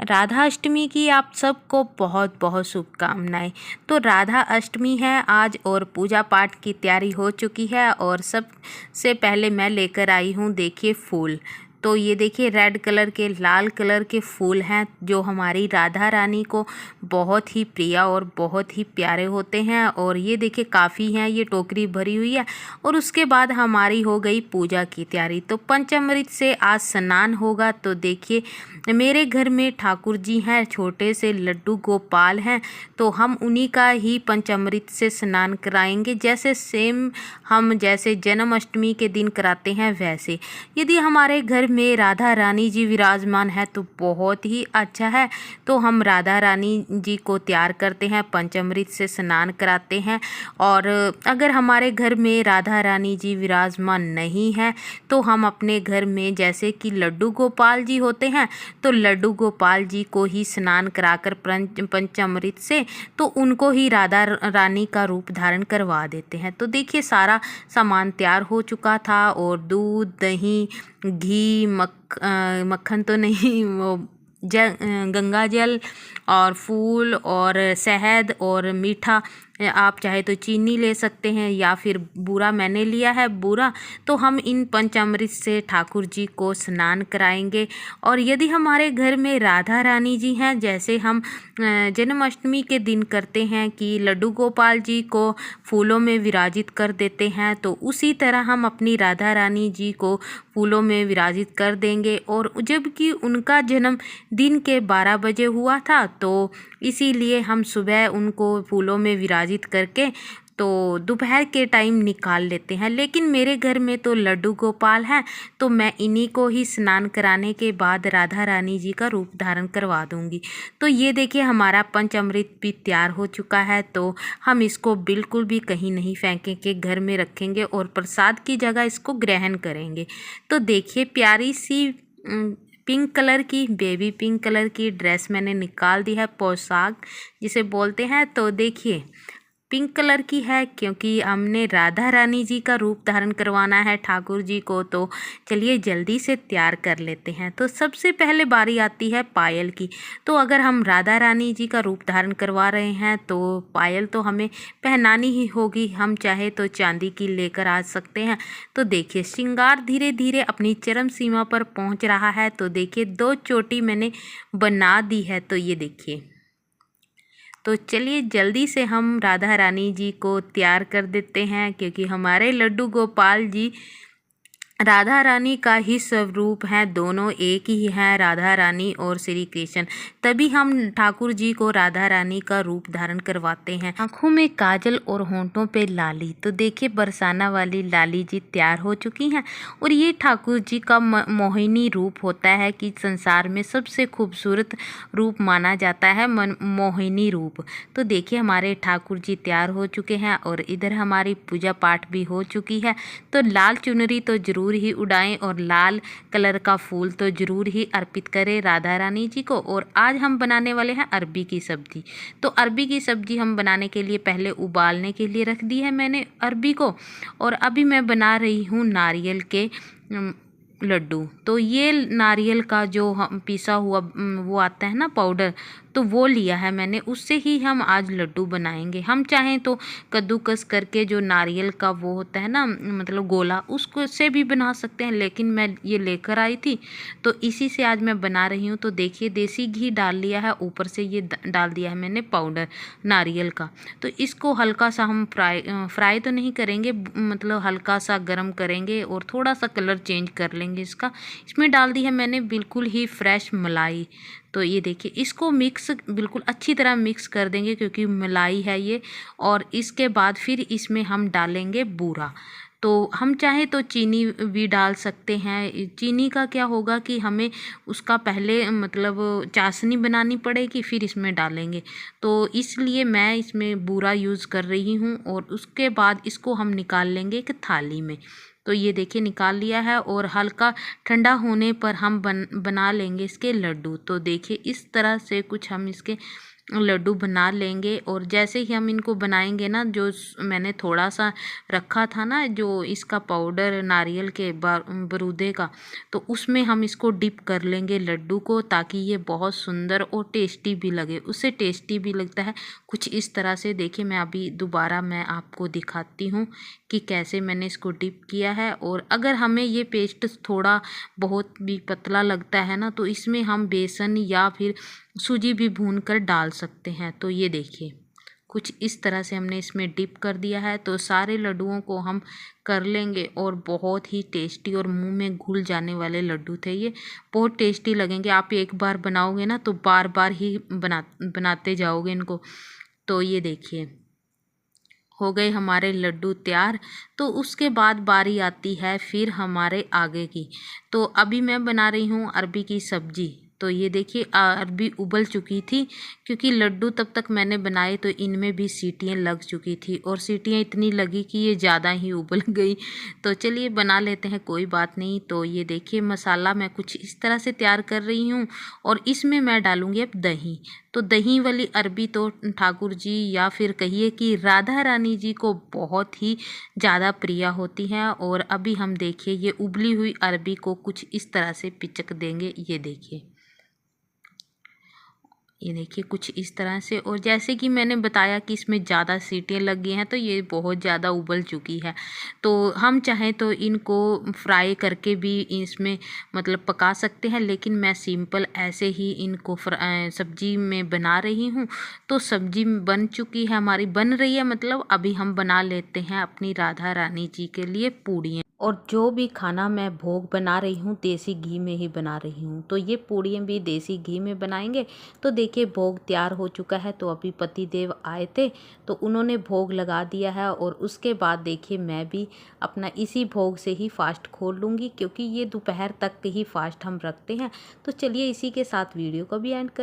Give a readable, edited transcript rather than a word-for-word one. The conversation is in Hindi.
राधा अष्टमी की आप सबको बहुत बहुत शुभकामनाएं। तो राधा अष्टमी है आज और पूजा पाठ की तैयारी हो चुकी है। और सबसे पहले मैं लेकर आई हूँ, देखिए फूल। तो ये देखिए रेड कलर के लाल कलर के फूल हैं जो हमारी राधा रानी को बहुत ही प्रिय और बहुत ही प्यारे होते हैं। और ये देखिए काफ़ी हैं, ये टोकरी भरी हुई है। और उसके बाद हमारी हो गई पूजा की तैयारी। तो पंचामृत से आज स्नान होगा। तो देखिए मेरे घर में ठाकुर जी हैं, छोटे से लड्डू गोपाल हैं, तो हम उन्हीं का ही पंचामृत से स्नान कराएंगे। जैसे सेम हम जैसे जन्माष्टमी के दिन कराते हैं वैसे। यदि हमारे घर में राधा रानी जी विराजमान है तो बहुत ही अच्छा है। तो हम राधा रानी जी को तैयार करते हैं, पंचामृत से स्नान कराते हैं। और अगर हमारे घर में राधा रानी जी विराजमान नहीं है तो हम अपने घर में जैसे कि लड्डू गोपाल जी होते हैं, तो लड्डू गोपाल जी को ही स्नान कराकर पंचामृत से तो उनको ही राधा रानी का रूप धारण करवा देते हैं। तो देखिए सारा सामान तैयार हो चुका था। और दूध, दही, घी, मक्खन तो नहीं, वो गंगा जल और फूल और शहद और मीठा, आप चाहे तो चीनी ले सकते हैं या फिर बूरा, मैंने लिया है बूरा। तो हम इन पंचामृत से ठाकुर जी को स्नान कराएंगे। और यदि हमारे घर में राधा रानी जी हैं, जैसे हम जन्माष्टमी के दिन करते हैं कि लड्डू गोपाल जी को फूलों में विराजित कर देते हैं, तो उसी तरह हम अपनी राधा रानी जी को फूलों में विराजित कर देंगे। और जबकि उनका जन्म दिन के 12 बजे हुआ था, तो इसीलिए हम सुबह उनको फूलों में विराजित करके तो दोपहर के टाइम निकाल लेते हैं। लेकिन मेरे घर में तो लड्डू गोपाल हैं, तो मैं इन्हीं को ही स्नान कराने के बाद राधा रानी जी का रूप धारण करवा दूंगी। तो ये देखिए हमारा पंचामृत भी तैयार हो चुका है। तो हम इसको बिल्कुल भी कहीं नहीं फेंकेंगे, घर में रखेंगे और प्रसाद की जगह इसको ग्रहण करेंगे। तो देखिए प्यारी सी पिंक कलर की, बेबी पिंक कलर की ड्रेस मैंने निकाल दी है, पोशाक जिसे बोलते हैं। तो देखिए पिंक कलर की है क्योंकि हमने राधा रानी जी का रूप धारण करवाना है ठाकुर जी को। तो चलिए जल्दी से तैयार कर लेते हैं। तो सबसे पहले बारी आती है पायल की। तो अगर हम राधा रानी जी का रूप धारण करवा रहे हैं तो पायल तो हमें पहनानी ही होगी। हम चाहे तो चांदी की लेकर आ सकते हैं। तो देखिए श्रृंगार धीरे धीरे अपनी चरम सीमा पर पहुंच रहा है। तो देखिए 2 चोटी मैंने बना दी है। तो ये देखिए, तो चलिए जल्दी से हम राधा रानी जी को तैयार कर देते हैं क्योंकि हमारे लड्डू गोपाल जी राधा रानी का ही स्वरूप हैं, दोनों एक ही हैं, राधा रानी और श्री कृष्ण। तभी हम ठाकुर जी को राधा रानी का रूप धारण करवाते हैं। आँखों में काजल और होंठों पे लाली। तो देखिए बरसाना वाली लाली जी तैयार हो चुकी हैं। और ये ठाकुर जी का मोहिनी रूप होता है कि संसार में सबसे खूबसूरत रूप माना जाता है मोहिनी रूप। तो देखिए हमारे ठाकुर जी तैयार हो चुके हैं और इधर हमारी पूजा पाठ भी हो चुकी है। तो लाल चुनरी तो जरूर ही उड़ाएं और लाल कलर का फूल तो जरूर ही अर्पित करें राधा रानी जी को। और आज हम बनाने वाले हैं अरबी की सब्जी। तो अरबी की सब्जी हम बनाने के लिए पहले उबालने के लिए रख दी है मैंने अरबी को। और अभी मैं बना रही हूँ नारियल के लड्डू। तो ये नारियल का जो हम पिसा हुआ वो आता है ना पाउडर, तो वो लिया है मैंने, उससे ही हम आज लड्डू बनाएंगे। हम चाहें तो कद्दूकस करके जो नारियल का वो होता है ना, मतलब गोला, उसको से भी बना सकते हैं, लेकिन मैं ये लेकर आई थी तो इसी से आज मैं बना रही हूँ। तो देखिए देसी घी डाल लिया है, ऊपर से ये डाल दिया है मैंने पाउडर नारियल का। तो इसको हल्का सा हम फ्राई तो नहीं करेंगे, मतलब हल्का सा गर्म करेंगे और थोड़ा सा कलर चेंज कर लेंगे इसका। इसमें डाल दी है मैंने बिल्कुल ही फ्रेश मलाई। तो ये देखिए इसको मिक्स बिल्कुल अच्छी तरह मिक्स कर देंगे क्योंकि मलाई है ये। और इसके बाद फिर इसमें हम डालेंगे बूरा। तो हम चाहे तो चीनी भी डाल सकते हैं। चीनी का क्या होगा कि हमें उसका पहले मतलब चाशनी बनानी पड़ेगी, फिर इसमें डालेंगे। तो इसलिए मैं इसमें बूरा यूज़ कर रही हूँ। और उसके बाद इसको हम निकाल लेंगे एक थाली में। तो ये देखिए निकाल लिया है और हल्का ठंडा होने पर हम बना लेंगे इसके लड्डू। तो देखिए इस तरह से कुछ हम इसके लड्डू बना लेंगे। और जैसे ही हम इनको बनाएंगे ना, जो मैंने थोड़ा सा रखा था ना जो इसका पाउडर नारियल के बरूदे का, तो उसमें हम इसको डिप कर लेंगे लड्डू को, ताकि ये बहुत सुंदर और टेस्टी भी लगे। उससे टेस्टी भी लगता है कुछ इस तरह से। देखिए मैं अभी दोबारा मैं आपको दिखाती हूँ कि कैसे मैंने इसको डिप किया है। और अगर हमें ये पेस्ट थोड़ा बहुत भी पतला लगता है ना, तो इसमें हम बेसन या फिर सूजी भी भून कर डाल सकते हैं। तो ये देखिए कुछ इस तरह से हमने इसमें डिप कर दिया है। तो सारे लड्डुओं को हम कर लेंगे, और बहुत ही टेस्टी और मुंह में घुल जाने वाले लड्डू थे ये, बहुत टेस्टी लगेंगे। आप एक बार बनाओगे ना तो बार बार ही बनाते जाओगे इनको। तो ये देखिए हो गए हमारे लड्डू तैयार। तो उसके बाद बारी आती है फिर हमारे आगे की। तो अभी मैं बना रही हूँ अरबी की सब्जी। तो ये देखिए अरबी उबल चुकी थी, क्योंकि लड्डू तब तक मैंने बनाए तो इनमें भी सीटियाँ लग चुकी थी, और सीटियाँ इतनी लगी कि ये ज़्यादा ही उबल गई। तो चलिए बना लेते हैं, कोई बात नहीं। तो ये देखिए मसाला मैं कुछ इस तरह से तैयार कर रही हूँ, और इसमें मैं डालूँगी अब दही। तो दही वाली अरबी तो ठाकुर जी या फिर कहिए कि राधा रानी जी को बहुत ही ज़्यादा प्रिय होती हैं। और अभी हम देखिए ये उबली हुई अरबी को कुछ इस तरह से पिचक देंगे। ये देखिए कुछ इस तरह से। और जैसे कि मैंने बताया कि इसमें ज़्यादा सीटियाँ लग गई हैं, तो ये बहुत ज़्यादा उबल चुकी है। तो हम चाहें तो इनको फ्राई करके भी इसमें मतलब पका सकते हैं, लेकिन मैं सिंपल ऐसे ही इनको सब्जी में बना रही हूँ। तो सब्जी बन चुकी है हमारी, बन रही है मतलब। अभी हम बना लेते हैं अपनी राधा रानी जी के लिए पूड़ियाँ। और जो भी खाना मैं भोग बना रही हूँ देसी घी में ही बना रही हूँ। तो ये पूड़ियाँ भी देसी घी में बनाएंगे। तो देखिए भोग तैयार हो चुका है। तो अभी पति देव आए थे तो उन्होंने भोग लगा दिया है, और उसके बाद देखिए मैं भी अपना इसी भोग से ही फास्ट खोल लूँगी, क्योंकि ये दोपहर तक ही फास्ट हम रखते हैं। तो चलिए इसी के साथ वीडियो को भी एंड कर